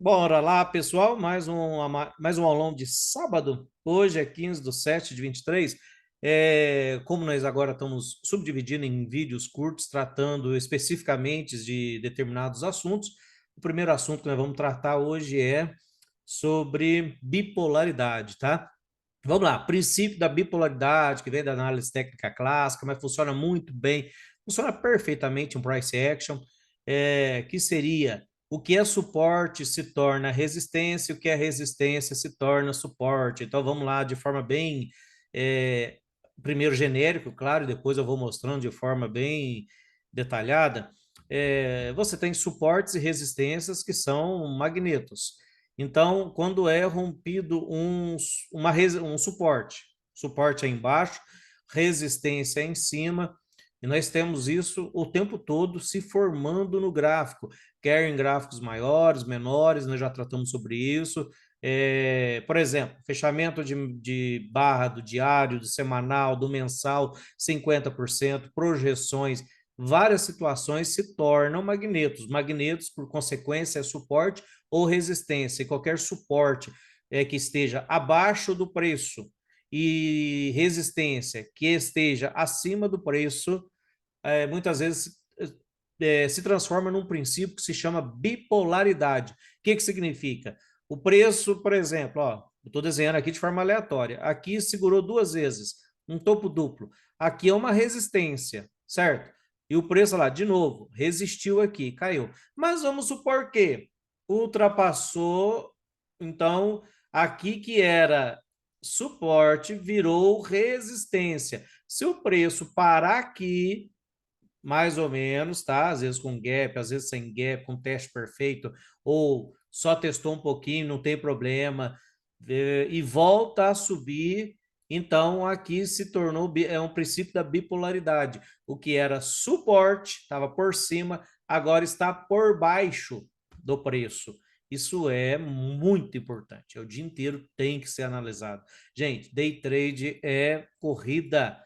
Bora lá, pessoal, mais um aulão de sábado. Hoje é 15/7/23. Como nós agora estamos subdividindo em vídeos curtos, tratando especificamente de determinados assuntos, o primeiro assunto que nós vamos tratar hoje é sobre bipolaridade, tá? Vamos lá, princípio da bipolaridade, que vem da análise técnica clássica, mas funciona muito bem, funciona perfeitamente um price action, que seria o que é suporte se torna resistência, o que é resistência se torna suporte. Então vamos lá de forma bem, é, primeiro genérico, claro, e depois eu vou mostrando de forma bem detalhada. Você tem suportes e resistências que são magnetos. Então, quando é rompido um suporte é embaixo, resistência é em cima, e nós temos isso o tempo todo se formando no gráfico, quer em gráficos maiores, menores, nós já tratamos sobre isso. Por exemplo, fechamento de barra do diário, do semanal, do mensal, 50%, projeções, várias situações se tornam magnetos. Magnetos, por consequência, é suporte ou resistência, e qualquer suporte que esteja abaixo do preço e resistência que esteja acima do preço, muitas vezes se transforma num princípio que se chama bipolaridade. O que significa? O preço, por exemplo, ó, eu estou desenhando aqui de forma aleatória. Aqui segurou duas vezes, um topo duplo. Aqui é uma resistência, certo? E o preço lá, de novo, resistiu aqui, caiu. Mas vamos supor que ultrapassou, então, aqui que era suporte virou resistência. Se o preço parar aqui, mais ou menos, tá? Às vezes com gap, às vezes sem gap, com teste perfeito, ou só testou um pouquinho, não tem problema, e volta a subir, então aqui se tornou, é um princípio da bipolaridade. O que era suporte, estava por cima, agora está por baixo do preço. Isso é muito importante. O dia inteiro tem que ser analisado. Gente, day trade é corrida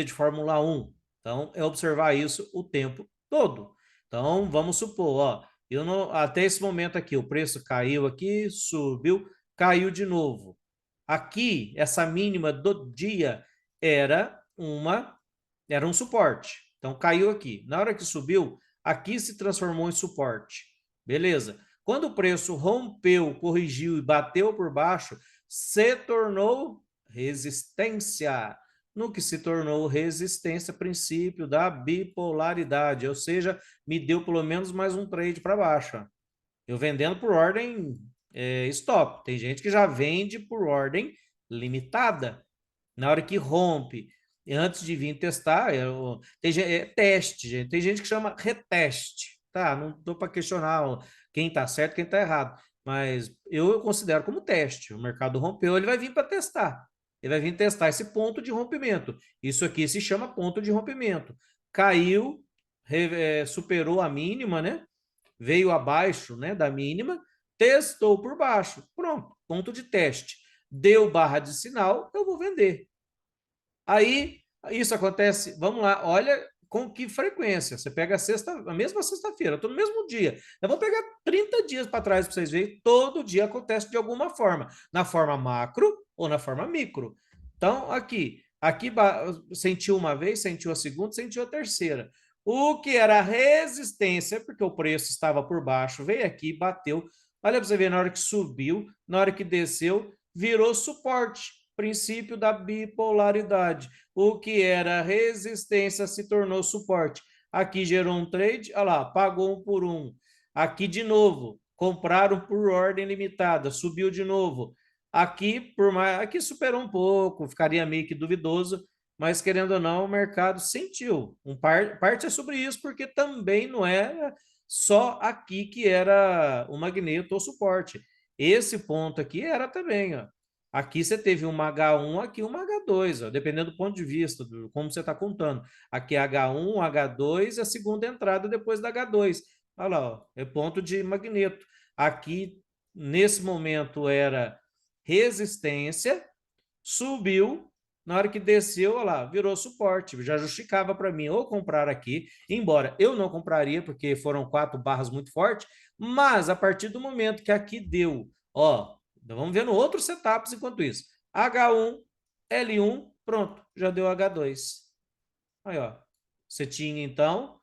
de Fórmula 1. Então, é observar isso o tempo todo. Então, vamos supor, ó, eu não, até esse momento aqui, o preço caiu aqui, subiu, caiu de novo. Aqui, essa mínima do dia era um suporte. Então, caiu aqui. Na hora que subiu, aqui se transformou em suporte. Beleza. Quando o preço rompeu, corrigiu e bateu por baixo, se tornou resistência. No que se tornou resistência, princípio da bipolaridade, ou seja, me deu pelo menos mais um trade para baixo. Eu vendendo por ordem stop. Tem gente que já vende por ordem limitada. Na hora que rompe, antes de vir testar, teste, gente. Tem gente que chama reteste. Tá, não estou para questionar quem está certo, quem está errado. Mas eu considero como teste. O mercado rompeu, ele vai vir para testar. Ele vai vir testar esse ponto de rompimento. Isso aqui se chama ponto de rompimento. Caiu, superou a mínima, né? Veio abaixo, né, da mínima, testou por baixo. Pronto, ponto de teste. Deu barra de sinal, eu vou vender. Aí, isso acontece, vamos lá, olha com que frequência. Você pega a mesma sexta-feira, estou no mesmo dia. Eu vou pegar 30 dias para trás para vocês verem, todo dia acontece de alguma forma, na forma macro ou na forma micro. Então, aqui sentiu uma vez, sentiu a segunda, sentiu a terceira. O que era resistência, porque o preço estava por baixo, veio aqui, bateu. Olha para você ver, na hora que subiu, na hora que desceu, virou suporte. Princípio da bipolaridade. O que era resistência se tornou suporte. Aqui gerou um trade, olha lá, pagou um por um. Aqui de novo, compraram por ordem limitada, subiu de novo. Aqui superou um pouco, ficaria meio que duvidoso, mas querendo ou não, o mercado sentiu. Parte é sobre isso, porque também não é só aqui que era o magneto ou suporte. Esse ponto aqui era também, ó. Aqui você teve uma H1, aqui uma H2, ó, dependendo do ponto de vista, como você está contando. Aqui é H1, H2 e a segunda entrada depois da H2. Olha lá, ó, é ponto de magneto. Aqui, nesse momento, era resistência, subiu, Na hora que desceu, olha lá, virou suporte, já justificava para mim ou comprar aqui, embora eu não compraria, porque foram 4 barras muito fortes, mas a partir do momento que aqui deu, ó, vamos vendo outros setups enquanto isso. H1, L1, pronto, já deu H2. Aí, ó, você tinha então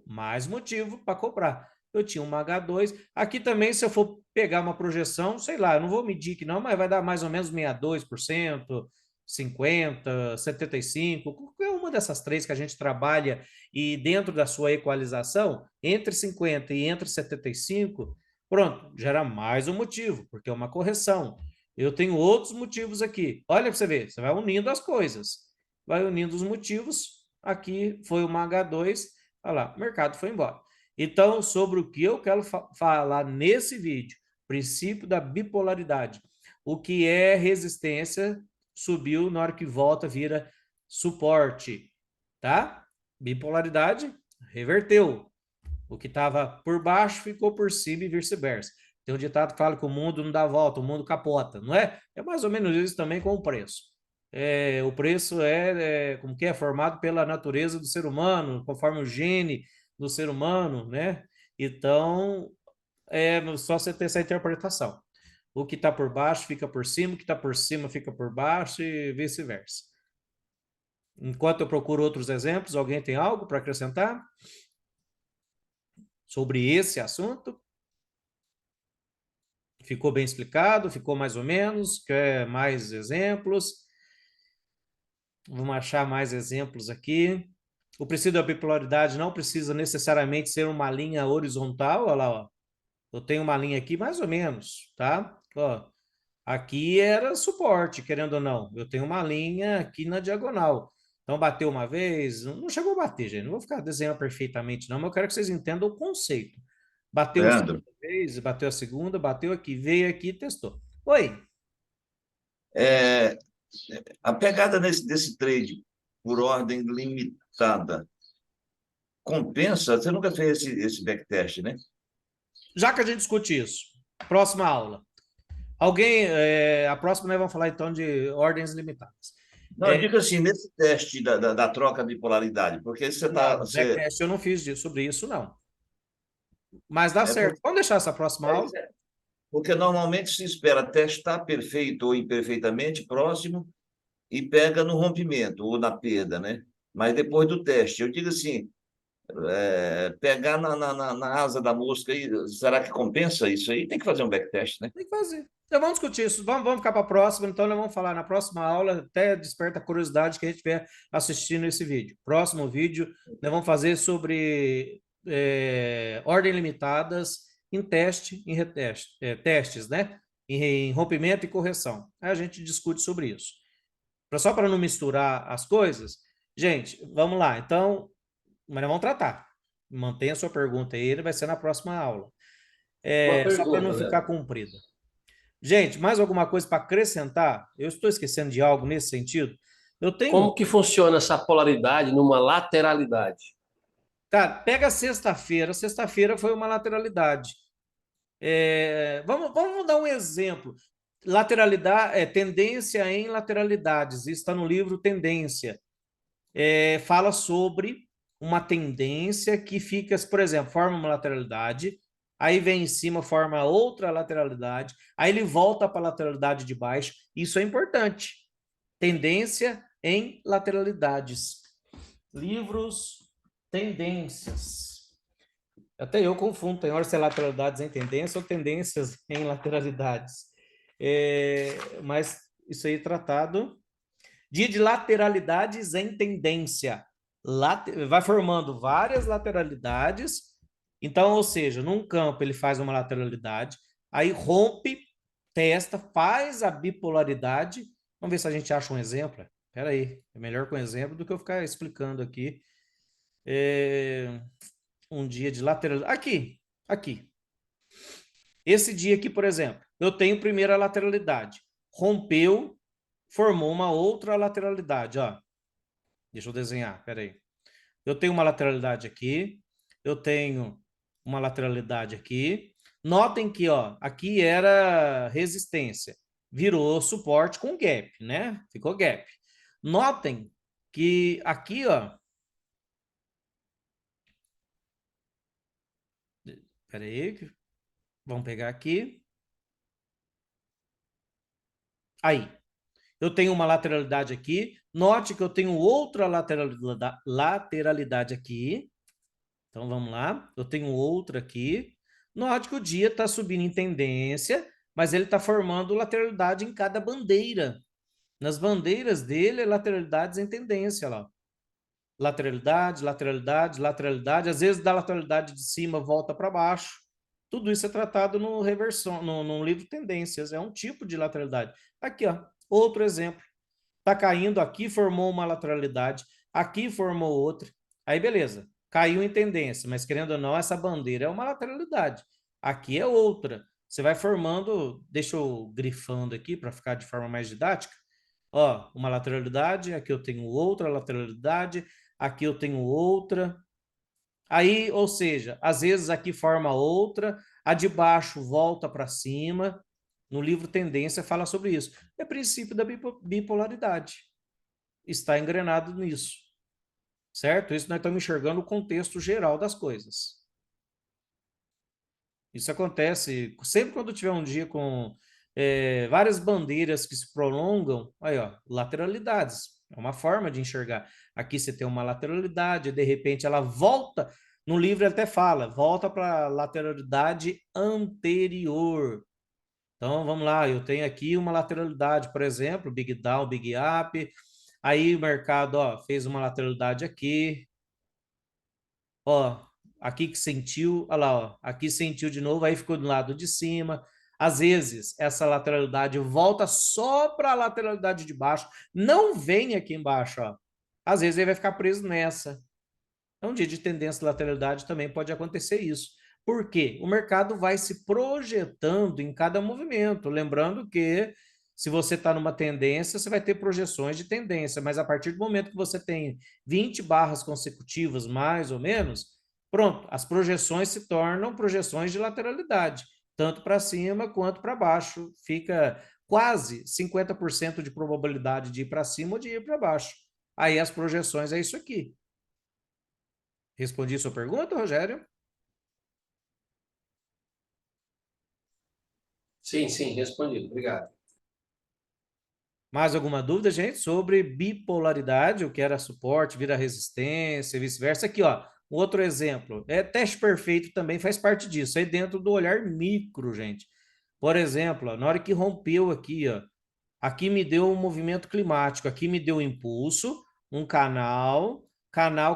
mais motivo para comprar. Eu tinha uma H2. Aqui também, se eu for pegar uma projeção, sei lá, eu não vou medir aqui não, mas vai dar mais ou menos 62%, 50%, 75%, qualquer uma dessas três que a gente trabalha e dentro da sua equalização, entre 50 e entre 75, pronto, gera mais um motivo, porque é uma correção. Eu tenho outros motivos aqui. Olha para você ver, você vai unindo as coisas, vai unindo os motivos. Aqui foi uma H2, olha lá, o mercado foi embora. Então, sobre o que eu quero falar nesse vídeo, princípio da bipolaridade. O que é resistência, subiu, na hora que volta, vira suporte, tá? Bipolaridade, reverteu. O que estava por baixo ficou por cima e vice-versa. Tem um ditado que fala que o mundo não dá volta, o mundo capota, não é? É mais ou menos isso também com o preço. O preço como que é formado pela natureza do ser humano, conforme o gene do ser humano, né? Então, só você ter essa interpretação. O que está por baixo fica por cima, o que está por cima fica por baixo e vice-versa. Enquanto eu procuro outros exemplos, alguém tem algo para acrescentar sobre esse assunto? Ficou bem explicado? Ficou mais ou menos? Quer mais exemplos? Vamos achar mais exemplos aqui. O princípio da bipolaridade não precisa necessariamente ser uma linha horizontal. Olha lá, ó. Eu tenho uma linha aqui mais ou menos, tá? Ó, aqui era suporte, querendo ou não. Eu tenho uma linha aqui na diagonal. Então, bateu uma vez, não chegou a bater, gente. Não vou ficar desenhando perfeitamente, não, mas eu quero que vocês entendam o conceito. Bateu a segunda Leandro, vez, bateu a segunda, bateu aqui, veio aqui e testou. Oi, é, a pegada desse trade por ordem limitada compensa? Você nunca fez esse backtest, né? já que a gente discute isso, próxima aula. A próxima nós vamos falar então de ordens limitadas. Não, eu É, digo assim, nesse teste da troca de polaridade, porque você não, está. no Você, backtest eu não fiz sobre isso, não. Mas dá é certo. porque, Vamos deixar essa próxima aula? porque normalmente se espera testar perfeito ou imperfeitamente próximo e pega no rompimento ou na perda, né? Mas depois do teste, eu digo assim, pegar na asa da mosca, aí, será que compensa isso aí? Tem que fazer um backtest, né? Tem que fazer. Então vamos discutir isso. Vamos ficar para a próxima. Então nós vamos falar na próxima aula. Até desperta a curiosidade que a gente estiver assistindo esse vídeo. Próximo vídeo, nós vamos fazer sobre ordem limitadas em teste, em reteste, testes, né? Em rompimento e correção. Aí a gente discute sobre isso. Só para não misturar as coisas, gente, vamos lá. Então, mas nós vamos tratar. Mantenha a sua pergunta aí, ele vai ser na próxima aula. Uma Só para pergunta, não ficar Leandro. comprida. Gente, mais alguma coisa para acrescentar? Eu estou esquecendo de algo nesse sentido? Eu tenho. Como que funciona essa polaridade numa lateralidade? Cara, pega sexta-feira. Sexta-feira foi uma lateralidade. Vamos dar um exemplo. Lateralidade, tendência em lateralidades. Isso está no livro Tendência. Fala sobre uma tendência que fica, por exemplo, forma uma lateralidade, aí vem em cima, forma outra lateralidade, aí ele volta para a lateralidade de baixo. Isso é importante. Tendência em lateralidades. Livros, tendências. Até eu confundo, tem horas se é lateralidades em tendência ou tendências em lateralidades. Mas isso aí é tratado de lateralidades em tendência. Vai formando várias lateralidades. Então, ou seja, num campo ele faz uma lateralidade, aí rompe, testa, faz a bipolaridade. Vamos ver se a gente acha um exemplo. Espera aí, é melhor com exemplo do que eu ficar explicando aqui. Um dia de lateralidade. Aqui. Esse dia aqui, por exemplo, eu tenho primeira lateralidade. Rompeu, formou uma outra lateralidade, ó. Deixa eu desenhar, peraí. Eu tenho uma lateralidade aqui, eu tenho uma lateralidade aqui. Notem que, ó, aqui era resistência, virou suporte com gap, né? Ficou gap. Notem que aqui, ó, espera aí, vamos pegar aqui. Aí, eu tenho uma lateralidade aqui. Note que eu tenho outra lateralidade aqui. Então, vamos lá. Eu tenho outra aqui. Note que o dia está subindo em tendência, mas ele está formando lateralidade em cada bandeira. Nas bandeiras dele, é lateralidades em tendência lá. Lateralidade, lateralidade, lateralidade. Às vezes, da lateralidade de cima, volta para baixo. Tudo isso é tratado no reversão, no livro Tendências. É um tipo de lateralidade. Aqui, ó, outro exemplo. Está caindo aqui, formou uma lateralidade. Aqui formou outra. Aí, beleza. Caiu em tendência, mas querendo ou não, essa bandeira é uma lateralidade. Aqui é outra. Você vai formando, deixa eu grifando aqui para ficar de forma mais didática. Ó, uma lateralidade, aqui eu tenho outra lateralidade, aqui eu tenho outra. Aí, ou seja, às vezes aqui forma outra, a de baixo volta para cima. No livro Tendência fala sobre isso. É princípio da bipolaridade. Está engrenado nisso. Certo? Isso nós estamos enxergando o contexto geral das coisas. Isso acontece sempre quando tiver um dia com várias bandeiras que se prolongam, aí ó, lateralidades, é uma forma de enxergar. Aqui você tem uma lateralidade, de repente ela volta, no livro ele até fala, volta para a lateralidade anterior. Então vamos lá, eu tenho aqui uma lateralidade, por exemplo, Big Down, Big Up, aí o mercado ó, fez uma lateralidade aqui, ó, aqui que sentiu, olha lá, ó, aqui sentiu de novo, aí ficou do lado de cima. Às vezes, essa lateralidade volta só para a lateralidade de baixo, não vem aqui embaixo, ó. Às vezes ele vai ficar preso nessa. É um dia de tendência de lateralidade também pode acontecer isso. Por quê? O mercado vai se projetando em cada movimento. Lembrando que se você está numa tendência, você vai ter projeções de tendência, mas a partir do momento que você tem 20 barras consecutivas, mais ou menos, pronto, as projeções se tornam projeções de lateralidade, tanto para cima quanto para baixo. Fica quase 50% de probabilidade de ir para cima ou de ir para baixo. Aí as projeções é isso aqui. Respondi sua pergunta, Rogério? Sim, sim, respondido. Obrigado. Mais alguma dúvida, gente, sobre bipolaridade, o que era suporte, vira resistência, vice-versa? Aqui, ó, outro exemplo. Teste perfeito também faz parte disso, aí dentro do olhar micro, gente. Por exemplo, ó, na hora que rompeu aqui, ó, aqui me deu um movimento climático, aqui me deu um impulso, um canal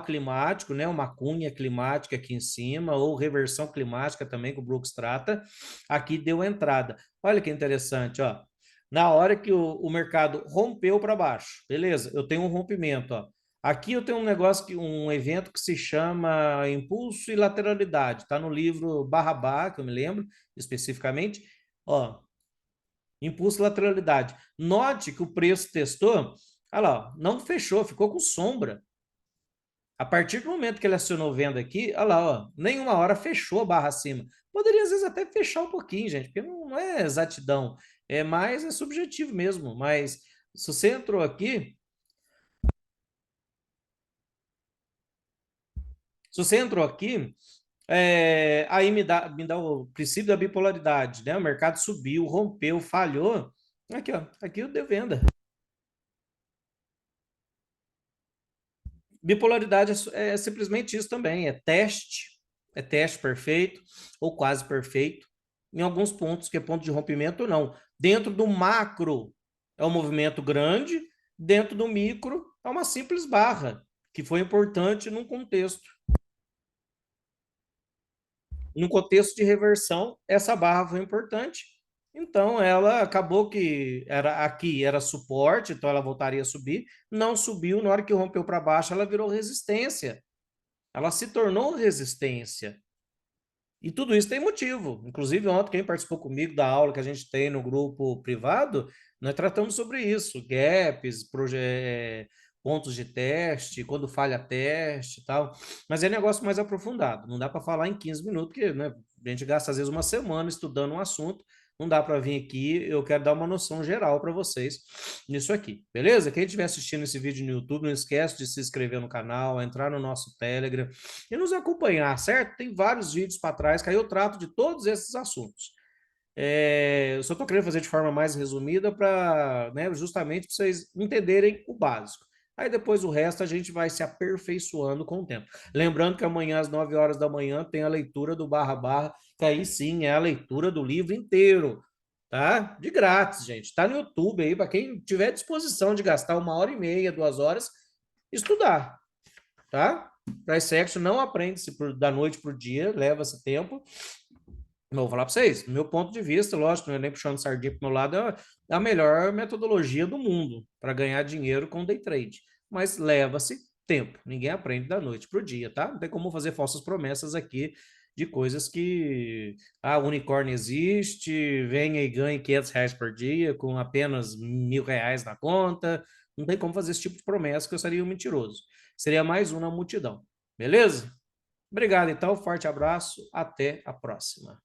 climático, né, uma cunha climática aqui em cima, ou reversão climática também, que o Brooks trata, aqui deu entrada. Olha que interessante, ó. Na hora que o mercado rompeu para baixo, beleza, eu tenho um rompimento, ó. Aqui eu tenho um negócio, um evento que se chama impulso e lateralidade, está no livro Barrabá, que eu me lembro especificamente, ó, impulso e lateralidade. Note que o preço testou, olha lá, não fechou, ficou com sombra. A partir do momento que ele acionou venda aqui, olha lá, ó, nenhuma hora fechou a barra acima. Poderia às vezes até fechar um pouquinho, gente, porque não é exatidão, é mais é subjetivo mesmo. Mas se você entrou aqui, se você entrou aqui, aí me dá o princípio da bipolaridade, né? O mercado subiu, rompeu, falhou. Aqui, ó, aqui eu deu venda. Bipolaridade é simplesmente isso também, é teste perfeito ou quase perfeito, em alguns pontos, que é ponto de rompimento ou não. Dentro do macro é um movimento grande, dentro do micro é uma simples barra, que foi importante num contexto. Num contexto de reversão, essa barra foi importante. Então, ela acabou que aqui era suporte, então ela voltaria a subir. Não subiu, na hora que rompeu para baixo, ela virou resistência. Ela se tornou resistência. E tudo isso tem motivo. Inclusive, ontem, quem participou comigo da aula que a gente tem no grupo privado, nós tratamos sobre isso: gaps, pontos de teste, quando falha teste e tal. Mas é negócio mais aprofundado. Não dá para falar em 15 minutos, porque né, a gente gasta às vezes uma semana estudando um assunto. não dá para vir aqui, eu quero dar uma noção geral para vocês nisso aqui, beleza? Quem estiver assistindo esse vídeo no YouTube, não esquece de se inscrever no canal, entrar no nosso Telegram e nos acompanhar, certo? Tem vários vídeos para trás que aí eu trato de todos esses assuntos. Eu só estou querendo fazer de forma mais resumida para, né, justamente para vocês entenderem o básico. Aí depois o resto a gente vai se aperfeiçoando com o tempo. Lembrando que amanhã às 9 horas da manhã tem a leitura do Barra Barra, que aí sim é a leitura do livro inteiro, tá? De grátis, gente. Tá no YouTube aí para quem tiver disposição de gastar 1 hora e meia, 2 horas, estudar, tá? Trissection não aprende-se da noite para o dia, leva-se tempo. Eu vou falar para vocês, do meu ponto de vista, lógico, não é nem puxando sardinha para o meu lado, é a melhor metodologia do mundo para ganhar dinheiro com day trade. Mas leva-se tempo, ninguém aprende da noite para o dia, tá? Não tem como fazer falsas promessas aqui de coisas que unicórnio existe, venha e ganhe R$ 500 por dia com apenas R$ 1.000 na conta. Não tem como fazer esse tipo de promessa que eu seria um mentiroso. Seria mais um na multidão. Beleza? Obrigado, então. Forte abraço. Até a próxima.